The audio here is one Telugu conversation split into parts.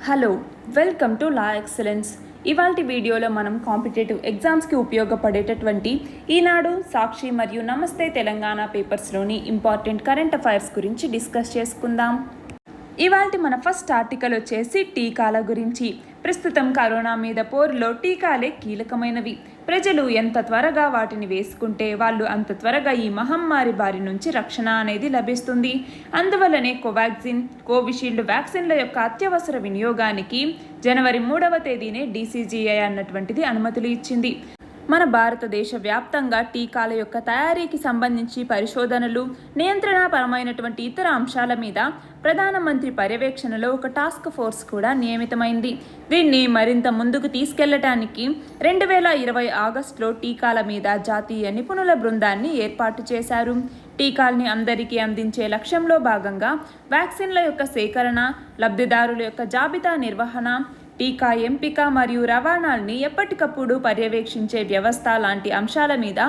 Hello, welcome to law excellence. ఇవాల్టి వీడియోలో మనం కాంపిటేటివ్ ఎగ్జామ్స్కి ఉపయోగపడేటటువంటి ఈనాడు, సాక్షి మరియు నమస్తే తెలంగాణ పేపర్స్లోని ఇంపార్టెంట్ కరెంట్ అఫైర్స్ గురించి డిస్కస్ చేసుకుందాం. ఇవాల్టి మన ఫస్ట్ ఆర్టికల్ వచ్చేసి టీకాల గురించి. ప్రస్తుతం కరోనా మీద పోరులో టీకాలే కీలకమైనవి. ప్రజలు ఎంత త్వరగా వాటిని వేసుకుంటే వాళ్ళు అంత త్వరగా ఈ మహమ్మారి బారి నుంచి రక్షణ అనేది లభిస్తుంది. అందువల్లనే కోవాక్సిన్, కోవిషీల్డ్ వ్యాక్సిన్ల యొక్క అత్యవసర వినియోగానికి జనవరి 3వ తేదీనే DCGI అన్నటువంటిది అనుమతులు ఇచ్చింది. మన భారతదేశ వ్యాప్తంగా టీకాల యొక్క తయారీకి సంబంధించి పరిశోధనలు, నియంత్రణపరమైనటువంటి ఇతర అంశాల మీద ప్రధానమంత్రి పర్యవేక్షణలో ఒక టాస్క్ ఫోర్స్ కూడా నియమితమైంది. దీన్ని మరింత ముందుకు తీసుకెళ్లటానికి 2020 ఆగస్టులో టీకాల మీద జాతీయ నిపుణుల బృందాన్ని ఏర్పాటు చేశారు. టీకాల్ని అందరికీ అందించే లక్ష్యంలో భాగంగా వ్యాక్సిన్ల యొక్క సేకరణ, లబ్ధిదారుల యొక్క జాబితా నిర్వహణ, టీకా ఎంపిక మరియు రవాణాల్ని ఎప్పటికప్పుడు పర్యవేక్షించే వ్యవస్థ లాంటి అంశాల మీద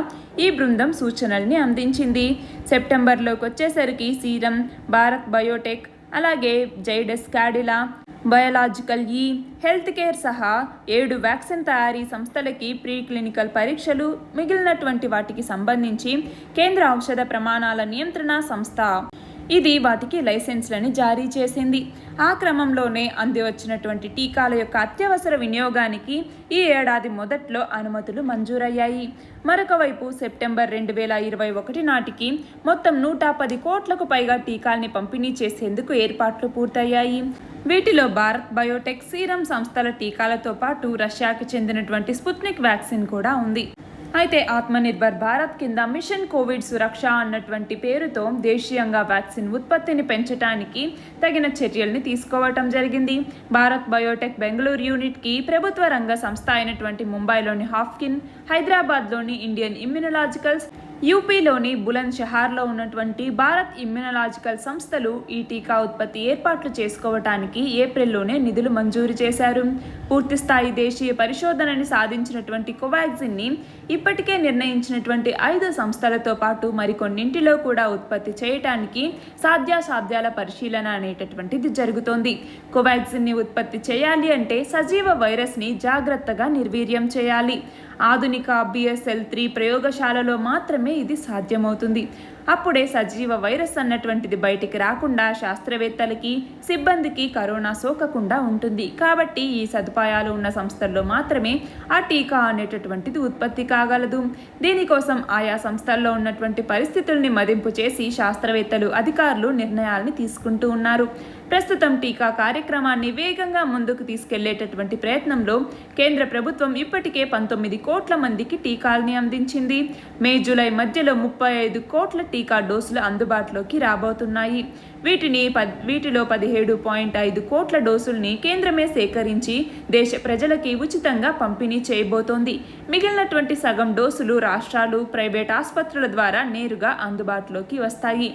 ఈ బృందం సూచనల్ని అందించింది. సెప్టెంబర్లోకి వచ్చేసరికి సీరం, భారత్ బయోటెక్, అలాగే Zydus Cadila biological, health care సహా 7 వ్యాక్సిన్ తయారీ సంస్థలకి ప్రీ క్లినికల్ పరీక్షలు, మిగిలినటువంటి వాటికి సంబంధించి కేంద్ర ఔషధ ప్రమాణాల నియంత్రణ సంస్థ ఇది వాటికి లైసెన్స్లని జారీ చేసింది. ఆ క్రమంలోనే అందివచ్చినటువంటి టీకాల యొక్క అత్యవసర వినియోగానికి ఈ ఏడాది మొదట్లో అనుమతులు మంజూరయ్యాయి. మరొక వైపు సెప్టెంబర్ 2021 నాటికి మొత్తం 110 కోట్లకు పైగా టీకాల్ని పంపిణీ చేసేందుకు ఏర్పాట్లు పూర్తయ్యాయి. వీటిలో భారత్ బయోటెక్, సీరం సంస్థల టీకాలతో పాటు రష్యాకి చెందినటువంటి స్పుత్నిక్ వ్యాక్సిన్ కూడా ఉంది. అయితే ఆత్మనిర్భర్ భారత్ కింద మిషన్ కోవిడ్ సురక్ష అన్నటువంటి పేరుతో దేశీయంగా వ్యాక్సిన్ ఉత్పత్తిని పెంచడానికి తగిన చర్యల్ని తీసుకోవటం జరిగింది. భారత్ బయోటెక్ బెంగళూరు యూనిట్కి ప్రభుత్వ రంగ సంస్థ అయినటువంటి ముంబైలోని హాఫ్కిన్, హైదరాబాద్లోని ఇండియన్ ఇమ్యునలాజికల్స్, యూపీలోని బులంద్ షహార్లో ఉన్నటువంటి భారత్ ఇమ్యునలాజికల్ సంస్థలు ఈ టీకా ఉత్పత్తి ఏర్పాట్లు చేసుకోవటానికి ఏప్రిల్లోనే నిధులు మంజూరు చేశారు. పూర్తిస్థాయి దేశీయ పరిశోధనని సాధించినటువంటి కోవాక్సిన్ని ఇప్పటికే నిర్ణయించినటువంటి 5 సంస్థలతో పాటు మరికొన్నింటిలో కూడా ఉత్పత్తి చేయటానికి సాధ్యాసాధ్యాల పరిశీలన అనేటటువంటిది జరుగుతోంది. కోవాక్సిన్ని ఉత్పత్తి చేయాలి అంటే సజీవ వైరస్ని జాగ్రత్తగా నిర్వీర్యం చేయాలి. ఆధునిక BSL-3 ప్రయోగశాలలో మాత్రమే ఇది సాధ్యమవుతుంది. అప్పుడే సజీవ వైరస్ అన్నటువంటిది బయటికి రాకుండా శాస్త్రవేత్తలకి, సిబ్బందికి కరోనా సోకకుండా ఉంటుంది. కాబట్టి ఈ సదుపాయాలు ఉన్న సంస్థల్లో మాత్రమే ఆ టీకా అనేటటువంటిది ఉత్పత్తి కాగలదు. దీనికోసం ఆయా సంస్థల్లో ఉన్నటువంటి పరిస్థితుల్ని మదింపు చేసి శాస్త్రవేత్తలు, అధికారులు నిర్ణయాల్ని తీసుకుంటూ ఉన్నారు. ప్రస్తుతం టీకా కార్యక్రమాన్ని వేగంగా ముందుకు తీసుకెళ్లేటటువంటి ప్రయత్నంలో కేంద్ర ప్రభుత్వం ఇప్పటికే 19 కోట్ల మందికి టీకాల్ని అందించింది. మే, జూలై మధ్యలో 35 కోట్ల టీకా డోసులు అందుబాటులోకి రాబోతున్నాయి. వీటిలో 17.5 కోట్ల డోసుల్ని కేంద్రమే సేకరించి దేశ ప్రజలకి ఉచితంగా పంపిణీ చేయబోతోంది. మిగిలినటువంటి సగం డోసులు రాష్ట్రాలు, ప్రైవేట్ ఆసుపత్రుల ద్వారా నేరుగా అందుబాటులోకి వస్తాయి.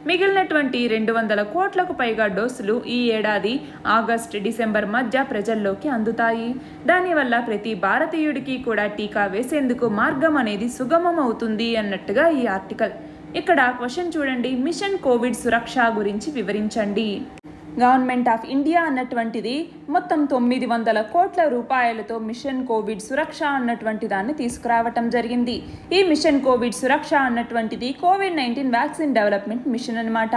మిగిలినటువంటి 200 కోట్లకు పైగా డోసులు ఈ ఏడాది ఆగస్టు, డిసెంబర్ మధ్య ప్రజల్లోకి అందుతాయి. దానివల్ల ప్రతి భారతీయుడికి కూడా టీకా వేసేందుకు మార్గం అనేది సుగమం అవుతుంది అన్నట్టుగా ఈ ఆర్టికల్. ఇక్కడ క్వశ్చన్ చూడండి, మిషన్ కోవిడ్ సురక్ష గురించి వివరించండి. గవర్నమెంట్ ఆఫ్ ఇండియా అన్నటువంటిది మొత్తం 900 కోట్ల రూపాయలతో మిషన్ కోవిడ్ సురక్ష అన్నటువంటి దాన్ని తీసుకురావటం జరిగింది. ఈ మిషన్ కోవిడ్ సురక్ష అన్నటువంటిది COVID-19 వ్యాక్సిన్ డెవలప్మెంట్ మిషన్ అన్నమాట.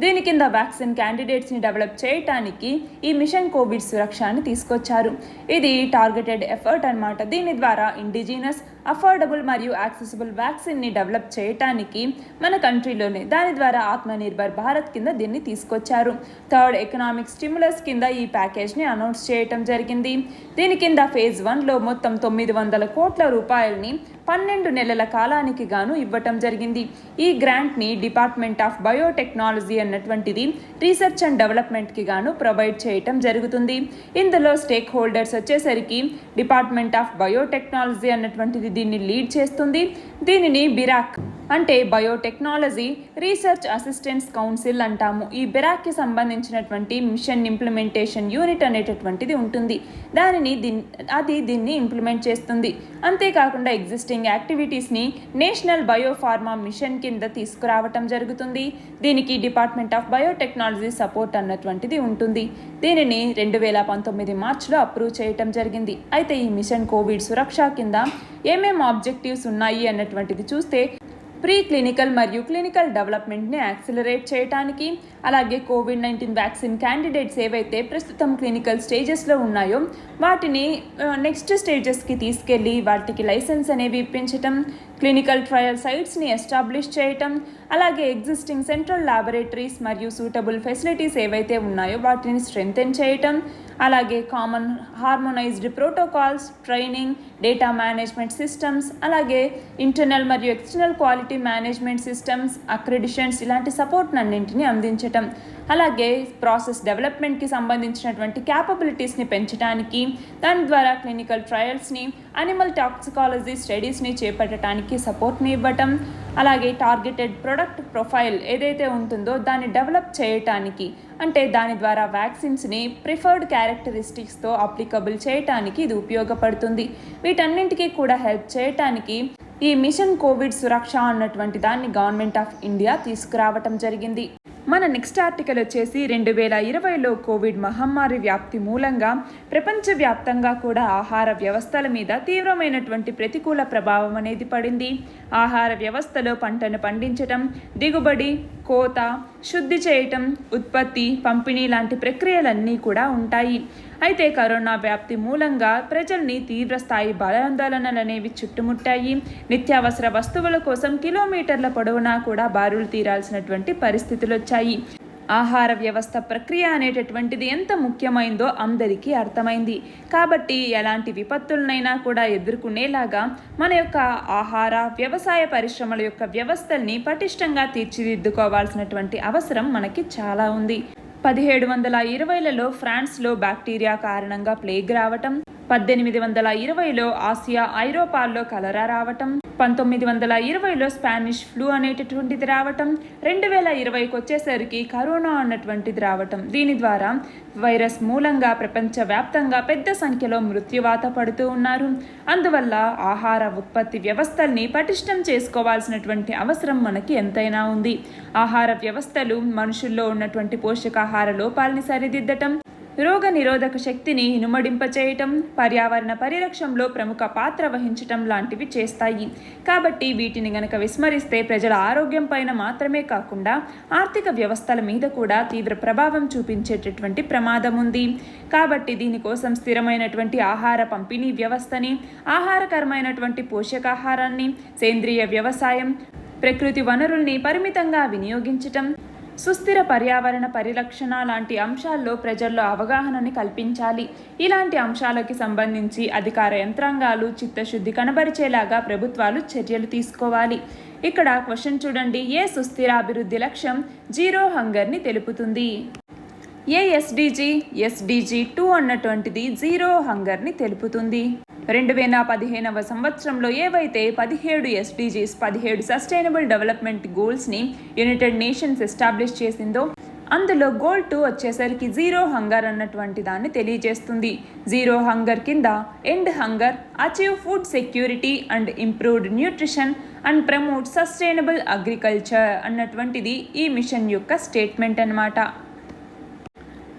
దీని కింద వ్యాక్సిన్ క్యాండిడేట్స్ని డెవలప్ చేయటానికి ఈ మిషన్ కోవిడ్ సురక్షని తీసుకొచ్చారు. ఇది టార్గెటెడ్ ఎఫర్ట్ అన్నమాట. దీని ద్వారా ఇండిజినస్, అఫోర్డబుల్ మరియు యాక్సెసిబుల్ వ్యాక్సిన్ని డెవలప్ చేయటానికి మన కంట్రీలోనే దాని ద్వారా ఆత్మనిర్భర్ భారత్ కింద దీన్ని తీసుకొచ్చారు. థర్డ్ ఎకనామిక్ స్టిమ్యులస్ కింద ఈ ప్యాకేజ్ని అనౌన్స్ చేయటం జరిగింది. దీని కింద ఫేజ్ 1లో మొత్తం 900 కోట్ల రూపాయలని 12 నెలల కాలానికి గాను ఇవ్వటం జరిగింది. ఈ గ్రాంట్ని డిపార్ట్మెంట్ ఆఫ్ బయోటెక్నాలజీ అన్నటువంటిది రీసెర్చ్ అండ్ డెవలప్మెంట్కి గాను ప్రొవైడ్ చేయటం జరుగుతుంది. ఇందులో స్టేక్ హోల్డర్స్ వచ్చేసరికి డిపార్ట్మెంట్ ఆఫ్ బయోటెక్నాలజీ అన్నటువంటిది దీన్ని లీడ్ చేస్తుంది. దీనిని బిరాక్ అంటే బయోటెక్నాలజీ రీసెర్చ్ అసిస్టెన్స్ కౌన్సిల్ అంటాము. ఈ బెరాక్కి సంబంధించినటువంటి మిషన్ ఇంప్లిమెంటేషన్ యూనిట్ అనేటటువంటిది ఉంటుంది. దీన్ని ఇంప్లిమెంట్ చేస్తుంది. అంతేకాకుండా ఎగ్జిస్టింగ్ యాక్టివిటీస్ని నేషనల్ బయోఫార్మా మిషన్ కింద తీసుకురావటం జరుగుతుంది. దీనికి డిపార్ట్మెంట్ ఆఫ్ బయోటెక్నాలజీ సపోర్ట్ అన్నటువంటిది ఉంటుంది. దీనిని 2019 మార్చిలో అప్రూవ్ చేయటం జరిగింది. అయితే ఈ మిషన్ కోవిడ్ సురక్ష కింద ఏమేం ఆబ్జెక్టివ్స్ ఉన్నాయి అన్నటువంటిది చూస్తే ప్రీ క్లినికల్ మరియు క్లినికల్ డెవలప్మెంట్ని యాక్సిలరేట్ చేయడానికి, అలాగే కోవిడ్-19 వ్యాక్సిన్ క్యాండిడేట్స్ ఏవైతే ప్రస్తుతం క్లినికల్ స్టేజెస్లో ఉన్నాయో వాటిని నెక్స్ట్ స్టేజెస్కి తీసుకెళ్ళి వాటికి లైసెన్స్ అనేవి ఇప్పించటం, క్లినికల్ ట్రయల్ సైట్స్ని ఎస్టాబ్లిష్ చేయటం, అలాగే ఎగ్జిస్టింగ్ సెంట్రల్ ల్యాబొరేటరీస్ మరియు సూటబుల్ ఫెసిలిటీస్ ఏవైతే ఉన్నాయో వాటిని స్ట్రెంథెన్ చేయటం, అలాగే common harmonised protocols, training, data management systems, అలాగే ఇంటర్నల్ మరియు ఎక్స్టర్నల్ క్వాలిటీ మేనేజ్మెంట్ సిస్టమ్స్, అక్రెడిషన్స్ ఇలాంటి సపోర్ట్ అన్నింటినీ అందించటం, అలాగే ప్రాసెస్ డెవలప్మెంట్కి సంబంధించినటువంటి క్యాపబిలిటీస్ని పెంచడానికి, దాని ద్వారా క్లినికల్ ట్రయల్స్ని, అనిమల్ టాక్సికాలజీ స్టడీస్ని చేపట్టడానికి సపోర్ట్ని ఇవ్వటం, అలాగే టార్గెటెడ్ ప్రొడక్ట్ ప్రొఫైల్ ఏదైతే ఉంటుందో దాన్ని డెవలప్ చేయటానికి, అంటే దాని ద్వారా వ్యాక్సిన్స్ని ప్రిఫర్డ్ క్యారెక్టరిస్టిక్స్తో అప్లికబుల్ చేయటానికి ఇది ఉపయోగపడుతుంది. వీటన్నింటికీ కూడా హెల్ప్ చేయటానికి ఈ మిషన్ కోవిడ్ సురక్ష అన్నటువంటి దాన్ని గవర్నమెంట్ ఆఫ్ ఇండియా తీసుకురావటం జరిగింది. మన నెక్స్ట్ ఆర్టికల్ వచ్చేసి 2020లో కోవిడ్ మహమ్మారి వ్యాప్తి మూలంగా ప్రపంచవ్యాప్తంగా కూడా ఆహార వ్యవస్థల మీద తీవ్రమైనటువంటి ప్రతికూల ప్రభావం అనేది పడింది. ఆహార వ్యవస్థలో పంటను పండించటం, దిగుబడి, కోత, శుద్ధి చేయటం, ఉత్పత్తి, పంపిణీ లాంటి ప్రక్రియలన్నీ కూడా ఉంటాయి. అయితే కరోనా వ్యాప్తి మూలంగా ప్రజల్ని తీవ్రస్థాయి భయాందోళనలు అనేవి చుట్టుముట్టాయి. నిత్యావసర వస్తువుల కోసం కిలోమీటర్ల పొడవునా కూడా బారులు తీరాల్సినటువంటి పరిస్థితులు వచ్చాయి. ఆహార వ్యవస్థ ప్రక్రియ అనేటటువంటిది ఎంత ముఖ్యమైందో అందరికీ అర్థమైంది. కాబట్టి ఎలాంటి విపత్తులనైనా కూడా ఎదుర్కొనేలాగా మన యొక్క ఆహార వ్యవసాయ పరిశ్రమల యొక్క వ్యవస్థల్ని పటిష్టంగా తీర్చిదిద్దుకోవాల్సినటువంటి అవసరం మనకి చాలా ఉంది. 1720లలో ఫ్రాన్స్లో బ్యాక్టీరియా కారణంగా ప్లేగ్ రావటం, 1820లో ఆసియా ఐరోపాల్లో కలరా రావటం, 1920లో స్పానిష్ ఫ్లూ అనేటటువంటిది రావటం, 2020కి వచ్చేసరికి కరోనా అన్నటువంటిది రావటం. దీని ద్వారా వైరస్ మూలంగా ప్రపంచవ్యాప్తంగా పెద్ద సంఖ్యలో మృత్యువాత పడుతూ ఉన్నారు. అందువల్ల ఆహార ఉత్పత్తి వ్యవస్థల్ని పటిష్టం చేసుకోవాల్సినటువంటి అవసరం మనకి ఎంతైనా ఉంది. ఆహార వ్యవస్థలు మనుషుల్లో ఉన్నటువంటి పోషకాహార లోపాలని సరిదిద్దటం, రోగ నిరోధక శక్తిని ఇనుమడింపచేయటం, పర్యావరణ పరిరక్షణలో ప్రముఖ పాత్ర వహించటం లాంటివి చేస్తాయి. కాబట్టి వీటిని గనక విస్మరిస్తే ప్రజల ఆరోగ్యం పైన మాత్రమే కాకుండా ఆర్థిక వ్యవస్థల మీద కూడా తీవ్ర ప్రభావం చూపించేటటువంటి ప్రమాదం ఉంది. కాబట్టి దీనికోసం స్థిరమైనటువంటి ఆహార పంపిణీ వ్యవస్థని, ఆహారకరమైనటువంటి పోషకాహారాన్ని, సేంద్రియ వ్యవసాయం, ప్రకృతి వనరుల్ని పరిమితంగా వినియోగించటం, సుస్థిర పర్యావరణ పరిరక్షణ లాంటి అంశాల్లో ప్రజల్లో అవగాహనని కల్పించాలి. ఇలాంటి అంశాలకి సంబంధించి అధికార యంత్రాంగాలు చిత్తశుద్ధి కనబరిచేలాగా ప్రభుత్వాలు చర్యలు తీసుకోవాలి. ఇక్కడ క్వశ్చన్ చూడండి. ఏ సుస్థిర అభివృద్ధి లక్ష్యం జీరో హంగర్ని తెలుపుతుంది? ఏ ఎస్డిజి 2 అన్నటువంటిది జీరో హంగర్ని తెలుపుతుంది. 2015వ సంవత్సరంలో ఏవైతే 17 SDGs 17 సస్టైనబుల్ డెవలప్మెంట్ గోల్స్ని యునైటెడ్ నేషన్స్ ఎస్టాబ్లిష్ చేసిందో అందులో గోల్ 2 వచ్చేసరికి జీరో హంగర్ అన్నటువంటి దాన్ని తెలియజేస్తుంది. జీరో హంగర్ కింద end hunger, achieve food security and improved nutrition and promote sustainable agriculture అన్నటువంటిది ఈ మిషన్ యొక్క స్టేట్మెంట్ అన్నమాట.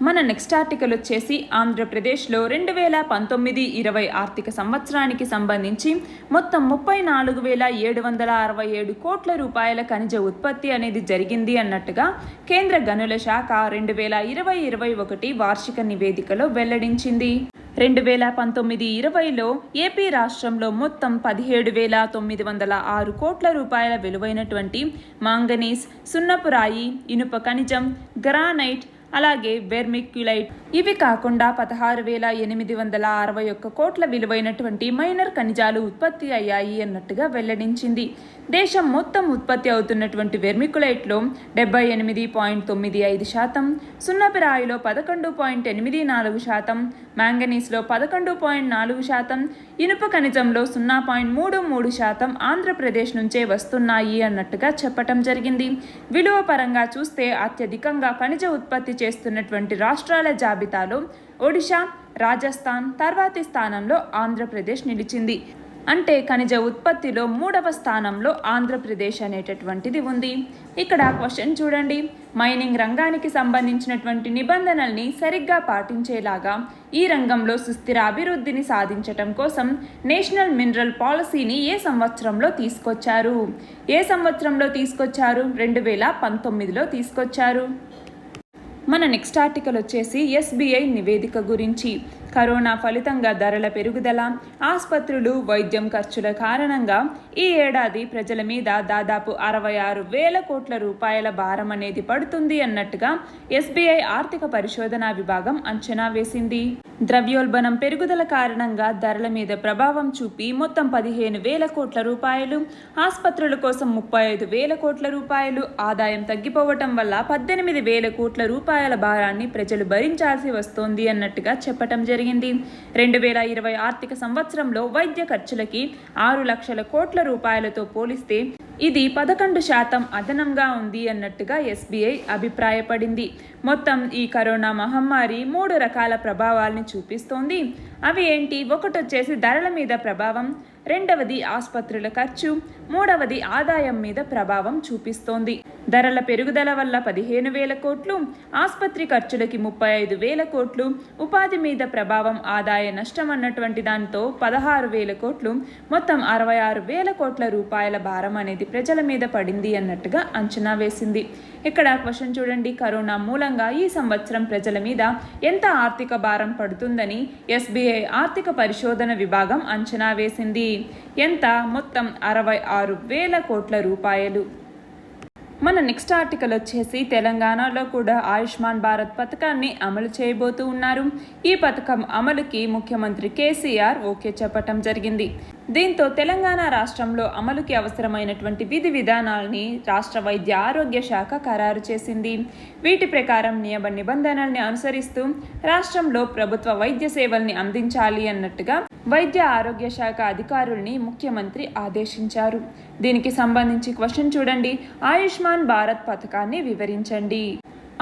మన నెక్స్ట్ ఆర్టికల్ వచ్చేసి ఆంధ్రప్రదేశ్లో 2019-20 ఆర్థిక సంవత్సరానికి సంబంధించి మొత్తం 34,767 కోట్ల రూపాయల ఖనిజ ఉత్పత్తి అనేది జరిగింది అన్నట్టుగా కేంద్ర గనుల శాఖ 2020-21 వార్షిక నివేదికలో వెల్లడించింది. 2019-20లో ఏపీ రాష్ట్రంలో మొత్తం 17,906 కోట్ల రూపాయల విలువైనటువంటి మాంగనీస్, సున్నపు రాయి, ఇనుప ఖనిజం, గ్రానైట్, అలాగే వెర్మిక్యులైట్. ఇవి కాకుండా 16,861 కోట్ల విలువైనటువంటి మైనర్ ఖనిజాలు ఉత్పత్తి అయ్యాయి అన్నట్టుగా వెల్లడించింది. దేశం మొత్తం ఉత్పత్తి అవుతున్నటువంటి వెర్మిక్యులైట్లో 78.95%, సున్నపిరాయిలో 11.84%, మ్యాంగనీస్లో 11.4%, ఇనుప ఖనిజంలో 0.33% ఆంధ్రప్రదేశ్ నుంచే వస్తున్నాయి అన్నట్టుగా చెప్పటం జరిగింది. విలువ పరంగా చూస్తే అత్యధికంగా ఖనిజ ఉత్పత్తి చేస్తున్నటువంటి రాష్ట్రాల జాబితాలో ఒడిశా, రాజస్థాన్ తర్వాతి స్థానంలో ఆంధ్రప్రదేశ్ నిలిచింది. అంటే ఖనిజ ఉత్పత్తిలో 3వ స్థానంలో ఆంధ్రప్రదేశ్ అనేటటువంటిది ఉంది. ఇక్కడ క్వశ్చన్ చూడండి, మైనింగ్ రంగానికి సంబంధించినటువంటి నిబంధనల్ని సరిగ్గా పాటించేలాగా ఈ రంగంలో సుస్థిర అభివృద్ధిని సాధించటం కోసం నేషనల్ మినరల్ పాలసీని ఏ సంవత్సరంలో తీసుకొచ్చారు? 2019లో తీసుకొచ్చారు. మన నెక్స్ట్ ఆర్టికల్ వచ్చేసి ఎస్బీఐ నివేదిక గురించి. కరోనా ఫలితంగా ధరల పెరుగుదల, ఆసుపత్రులు, వైద్యం ఖర్చుల కారణంగా ఈ ఏడాది ప్రజల మీద దాదాపు 66,000 కోట్ల రూపాయల భారం అనేది పడుతుంది అన్నట్టుగా ఎస్బీఐ ఆర్థిక పరిశోధనా విభాగం అంచనా వేసింది. ద్రవ్యోల్బణం పెరుగుదల కారణంగా ధరల మీద ప్రభావం చూపి మొత్తం 15,000 కోట్ల రూపాయలు, ఆసుపత్రుల కోసం 35,000 కోట్ల రూపాయలు, ఆదాయం తగ్గిపోవటం వల్ల 18,000 కోట్ల రూపాయల భారాన్ని ప్రజలు భరించాల్సి వస్తోంది అన్నట్టుగా చెప్పటం జరిగింది. 2020 ఆర్థిక సంవత్సరంలో వైద్య ఖర్చులకి 6 లక్షల కోట్ల రూపాయలతో పోలిస్తే ఇది 11% అదనంగా ఉంది అన్నట్టుగా ఎస్బీఐ అభిప్రాయపడింది. మొత్తం ఈ కరోనా మహమ్మారి 3 రకాల ప్రభావాల్ని చూపిస్తోంది. అవి ఏంటి? ఒకటి వచ్చేసి ధరల మీద ప్రభావం, రెండవది ఆసుపత్రుల ఖర్చు, మూడవది ఆదాయం మీద ప్రభావం చూపిస్తోంది. ధరల పెరుగుదల వల్ల 15,000 కోట్లు, ఆసుపత్రి ఖర్చులకి 35,000 కోట్లు, ఉపాధి మీద ప్రభావం, ఆదాయ నష్టం అన్నటువంటి దాంతో 16,000 కోట్లు, మొత్తం 66,000 కోట్ల రూపాయల భారం అనేది ప్రజల మీద పడింది అన్నట్టుగా అంచనా వేసింది. ఇక్కడ క్వశ్చన్ చూడండి, కరోనా మూలంగా ఈ సంవత్సరం ప్రజల మీద ఎంత ఆర్థిక భారం పడుతుందని ఎస్బీఐ ఆర్థిక పరిశోధన విభాగం అంచనా వేసింది. ఎంత? మొత్తం 66,000 కోట్ల రూపాయలు. మన నెక్స్ట్ ఆర్టికల్ వచ్చేసి తెలంగాణలో కూడా ఆయుష్మాన్ భారత్ పథకాన్ని అమలు చేయబోతూ ఉన్నారు. ఈ పథకం అమలుకి ముఖ్యమంత్రి కేసీఆర్ ఓకే చెప్పటం జరిగింది. దీంతో తెలంగాణ రాష్ట్రంలో అమలుకి అవసరమైనటువంటి విధి విధానాల్ని రాష్ట్ర వైద్య ఆరోగ్య శాఖ ఖరారు చేసింది. వీటి ప్రకారం నియమ నిబంధనల్ని అనుసరిస్తూ రాష్ట్రంలో ప్రభుత్వ వైద్య సేవల్ని అందించాలి అన్నట్టుగా వైద్య ఆరోగ్య శాఖ అధికారుల్ని ముఖ్యమంత్రి ఆదేశించారు. దీనికి సంబంధించి క్వశ్చన్ చూడండి, ఆయుష్మాన్ భారత్ పథకాన్ని వివరించండి.